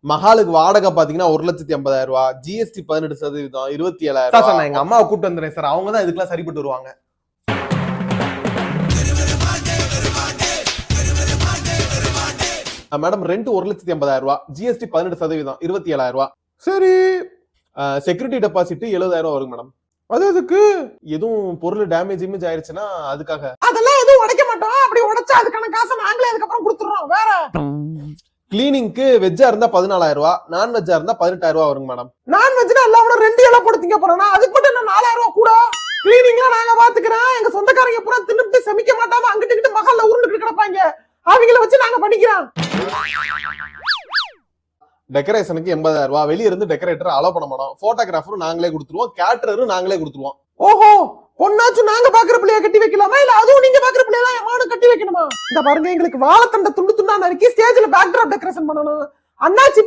மஹாலுக்கு வாடகை பாத்தீங்கன்னா 1,80,000 ரூபாய், ஜிஎஸ்டி 18%, 27,000. சார் நான் எங்க அம்மாவை கூட்டு வந்துடுறேன் சார், அவங்க தான் இதுக்கெல்லாம் சரிப்பட்டு வருவாங்க. மேடம் ரெண்ட் 1,80,000 ரூபாய், ஜிஎஸ்டி 18%, 27,000 ரூபாய். சரி, செக்யூரிட்டி டெபாசிட் 70,000 ரூபாய் வரும் மேடம். அது எதுக்கு? எதுவும் பொருள் டேமேஜ் இமேஜ் ஆயிருச்சுன்னா அதுக்காக. அதெல்லாம் எதுவும் உடைக்க மாட்டோம், அப்படி உடைச்சா அதுக்கான காசை நாங்களே அதுக்கப்புறம் கொடுத்துறோம். வேற கிளீனிங்க்கு வெஜ்ஜா இருந்தா 14,000 ரூபாய், நான் வெஜ்ஜா இருந்தா 18,000 ரூபாய் வருங்க மேடம். நான் வெஜ்னா எல்லாம் 2 இலை போடுத்தீங்க போறேன்னா அதுக்கு மட்டும் என்ன 4,000 ரூபாய் கூட? கிளீனிங்லாம் நாங்க பாத்துக்கிறோம். எங்க சொந்தக்காரங்க பூரா தின்னுட்டு செமிக்க மாட்டாம அங்கிட்டு இங்கிட்டு மகால்ல உருண்டுட்டு கிடப்பாங்க. அவங்கள வச்சு நாங்க பண்ணிக்கிறோம். டெக்கரேஷனுக்கு 80,000 ரூபாய், வெளிய இருந்து டெக்கரேட்டர் அலோ பண்ண மாட்டோம். போட்டோகிராஃபரும் நாங்களே கொடுத்துருவோம், கேட்டரரும் நாங்களே கொடுத்துருவோம். ஓஹோ, பொண்ணாச்சும் நாங்க பாக்குற பிள்ளைய கட்டி வைக்கலாமா, இல்ல அதுவும் நீங்க பாக்குற பிள்ளைய தான் எமானு கட்டி வைக்கணுமா? இந்த பாருங்க, எங்களுக்கு வாழைத்தண்டை துண்டு துண்டா நறுக்கி ஸ்டேஜ்ல பேக் டிராப் டெக்கரேஷன் பண்ணணும். அண்ணாச்சி